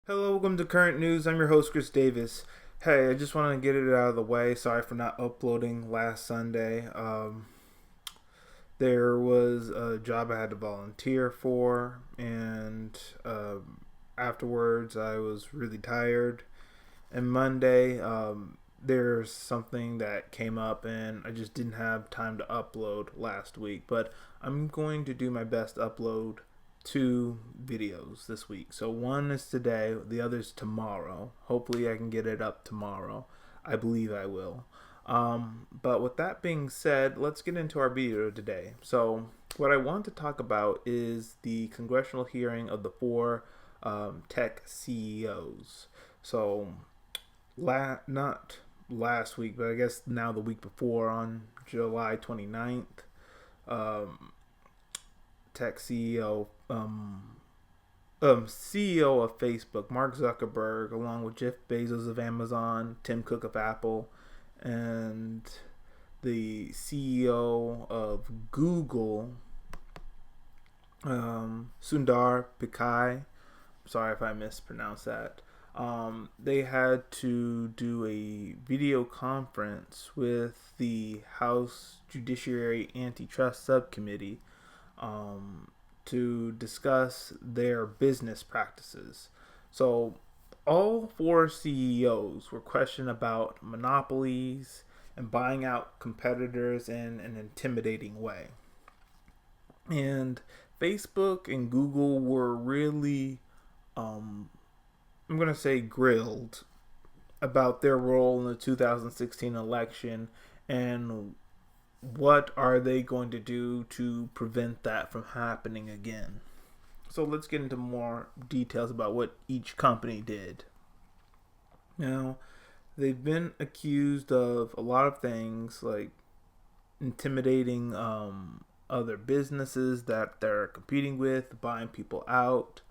Hello, welcome to Current News. I'm your host, Chris Davis. Hey, I just want to get it out of the way. Sorry for not uploading last Sunday. There was a job I had to volunteer for, and afterwards I was really tired. And Monday, there's something that came up, and I just didn't have time to upload last week. But I'm going to do my best to upload two videos this week. So one is today, the other's tomorrow. Hopefully, I can get it up tomorrow. I believe I will. But with that being said, let's get into our video today. So, what I want to talk about is the congressional hearing of the four tech CEOs. So, not last week, but I guess now the week before, on July 29th, tech CEO, CEO of Facebook, Mark Zuckerberg, along with Jeff Bezos of Amazon, Tim Cook of Apple, and the CEO of Google, Sundar Pichai. Sorry if I mispronounced that. They had to do a video conference with the House Judiciary Antitrust Subcommittee to discuss their business practices. So, all four CEOs were questioned about monopolies and buying out competitors in an intimidating way. And Facebook and Google were really, I'm going to say, grilled about their role in the 2016 election and what are they going to do to prevent that from happening again. So let's get into more details about what each company did. Now, they've been accused of a lot of things like intimidating other businesses that they're competing with, buying people out.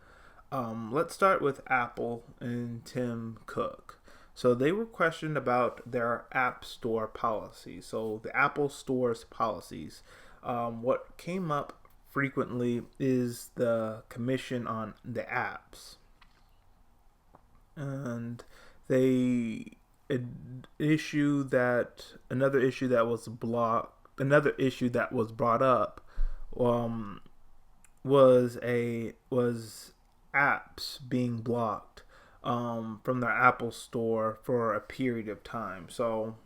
Let's start with Apple and Tim Cook. So they were questioned about their App Store policy. So the Apple Store's policies. What came up frequently is the commission on the apps. And they another issue that was brought up was apps being blocked from their Apple Store for a period of time. So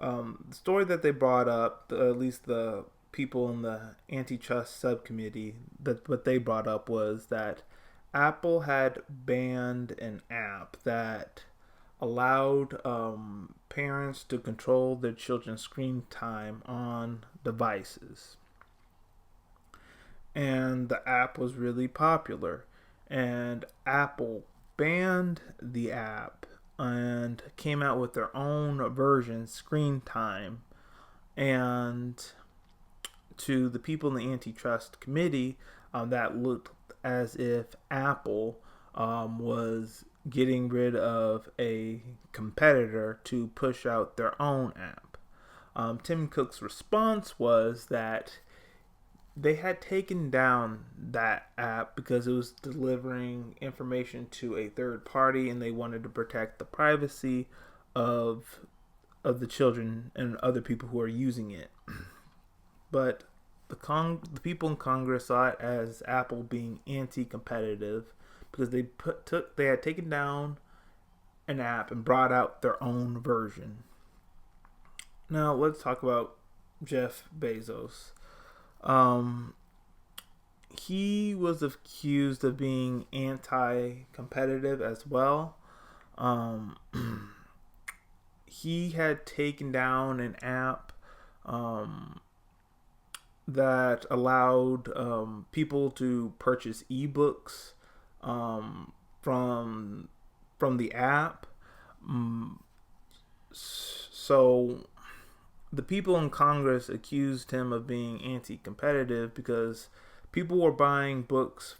the story that they brought up, at least the people in the antitrust subcommittee, that what they brought up was that Apple had banned an app that allowed parents to control their children's screen time on devices. And the app was really popular. And Apple banned the app and came out with their own version, Screen Time. And to the people in the antitrust committee, that looked as if Apple was getting rid of a competitor to push out their own app. Tim Cook's response was that they had taken down that app because it was delivering information to a third party, and they wanted to protect the privacy of the children and other people who are using it. But the people in Congress saw it as Apple being anti-competitive because they had taken down an app and brought out their own version. Now let's talk about Jeff Bezos. He was accused of being anti-competitive as well. He had taken down an app that allowed people to purchase ebooks from the app. So the people in Congress accused him of being anti-competitive because people were buying ebooks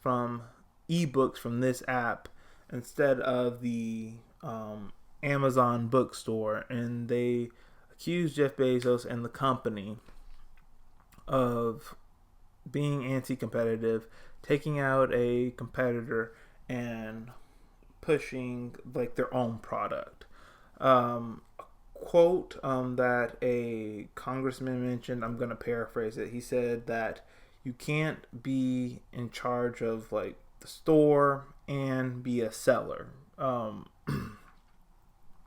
from this app instead of the Amazon bookstore, and they accused Jeff Bezos and the company of being anti-competitive, taking out a competitor and pushing like their own product. A quote that a congressman mentioned, I'm going to paraphrase it. He said that you can't be in charge of like the store and be a seller.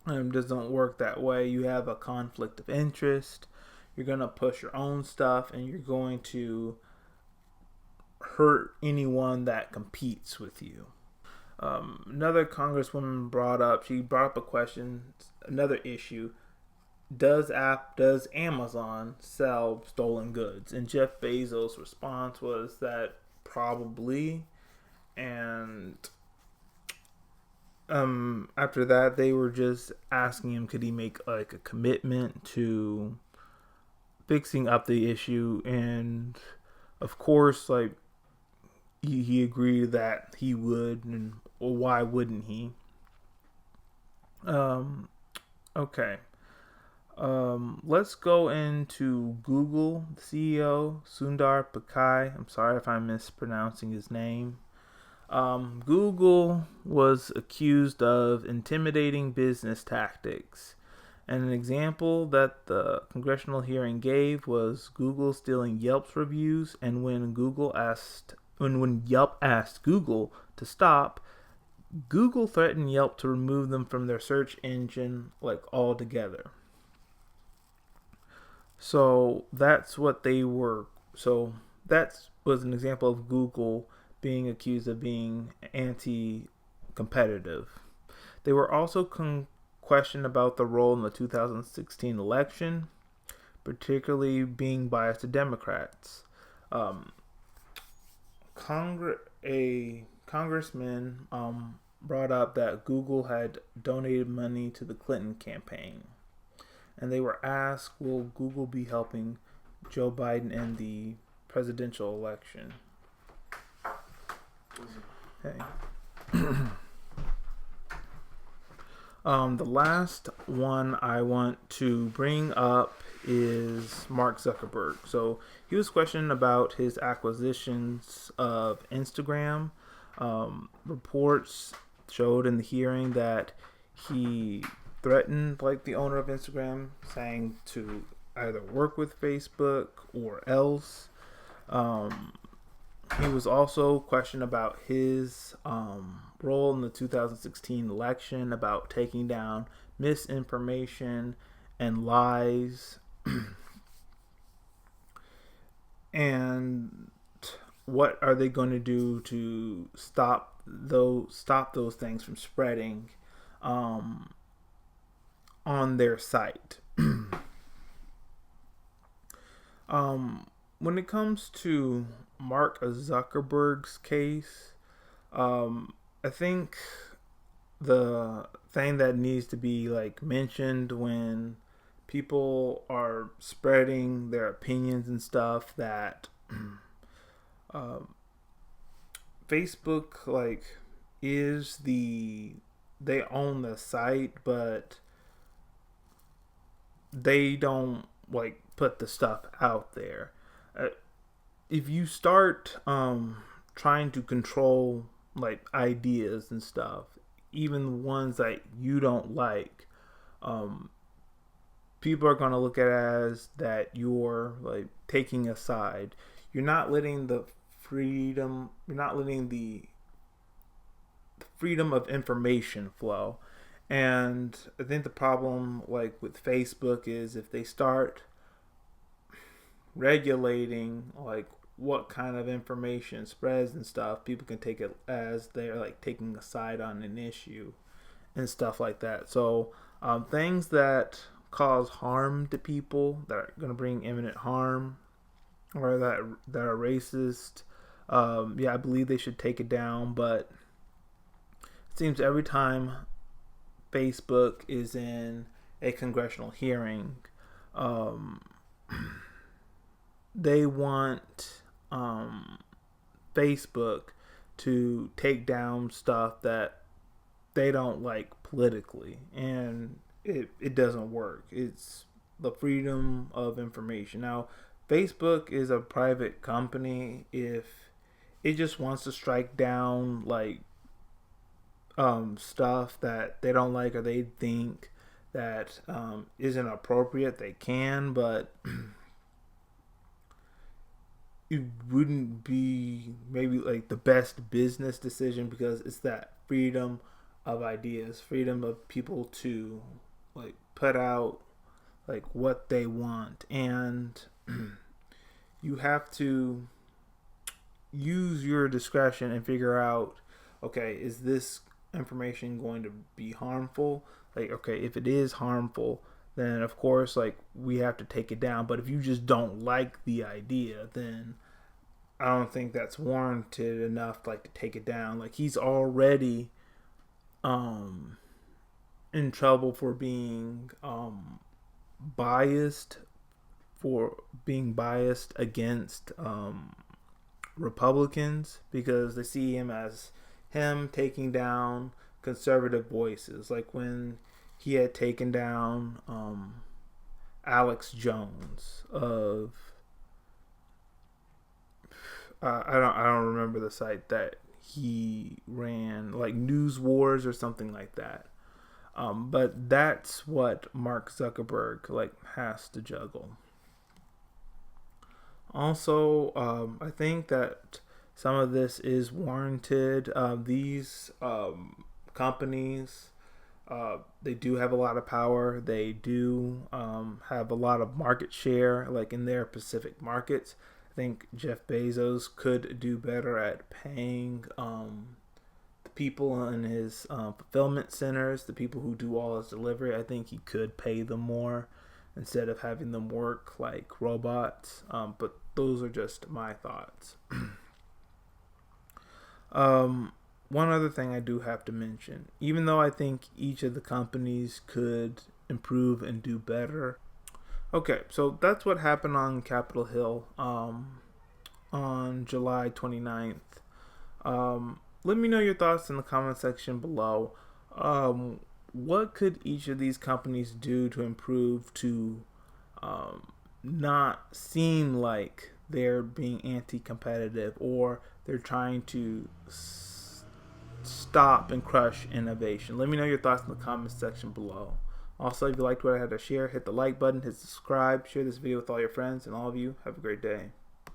It doesn't work that way. You have a conflict of interest. You're going to push your own stuff, and you're going to hurt anyone that competes with you. Another congresswoman brought up a question, another issue. Does Amazon sell stolen goods? And Jeff Bezos' response was that probably. And after that, they were just asking him, could he make like a commitment to fixing up the issue? And of course, like he agreed that he would, and well, why wouldn't he? Okay. Let's go into Google CEO Sundar Pichai. I'm sorry if I'm mispronouncing his name. Google was accused of intimidating business tactics. And an example that the congressional hearing gave was Google stealing Yelp's reviews, and when Yelp asked Google to stop, Google threatened Yelp to remove them from their search engine like altogether. So that's what they were. So that was an example of Google being accused of being anti-competitive. They were also questioned about the role in the 2016 election, particularly being biased to Democrats. A congressman brought up that Google had donated money to the Clinton campaign. And they were asked, will Google be helping Joe Biden in the presidential election? Okay. The last one I want to bring up is Mark Zuckerberg. So he was questioned about his acquisitions of Instagram. Reports showed in the hearing that he threatened like the owner of Instagram, saying to either work with Facebook or else. He was also questioned about his role in the 2016 election, about taking down misinformation and lies. And what are they going to do to stop those things from spreading on their site? When it comes to Mark Zuckerberg's case, I think the thing that needs to be like mentioned when people are spreading their opinions and stuff, that Facebook like they own the site, but they don't like put the stuff out there. If you start trying to control like ideas and stuff, even ones that you don't like, people are going to look at it as that you're like taking a side. You're not letting the freedom of information flow. And I think the problem like with Facebook is if they start regulating like what kind of information spreads and stuff, people can take it as they're like taking a side on an issue and stuff like that. So things that cause harm to people, that are going to bring imminent harm, or that are racist, I believe they should take it down. But it seems every time Facebook is in a congressional hearing, they want Facebook to take down stuff that they don't like politically, and it doesn't work. It's the freedom of information. Now, Facebook is a private company. If it just wants to strike down like stuff that they don't like or they think that isn't appropriate, they can, but it wouldn't be maybe like the best business decision, because it's that freedom of ideas, freedom of people to like put out like what they want, and you have to use your discretion and figure out, okay, is this information going to be harmful? Like, okay, if it is harmful, then of course like we have to take it down. But if you just don't like the idea, then I don't think that's warranted enough like to take it down. Like, he's already um in trouble for being biased, for being biased against Republicans, because they see him as him taking down conservative voices, like when he had taken down Alex Jones of I don't remember the site that he ran, like News Wars or something like that. But that's what Mark Zuckerberg like has to juggle. Also, I think that some of this is warranted. These companies, they do have a lot of power. They do have a lot of market share, like in their specific markets. I think Jeff Bezos could do better at paying the people in his fulfillment centers, the people who do all his delivery. I think he could pay them more instead of having them work like robots. But those are just my thoughts. One other thing I do have to mention, even though I think each of the companies could improve and do better. Okay, so that's what happened on Capitol Hill on July 29th. Let me know your thoughts in the comment section below. What could each of these companies do to improve to not seem like they're being anti-competitive, or they're trying to stop and crush innovation? Let me know your thoughts in the comment section below. Also, if you liked what I had to share, hit the like button, hit subscribe, share this video with all your friends, and all of you have a great day.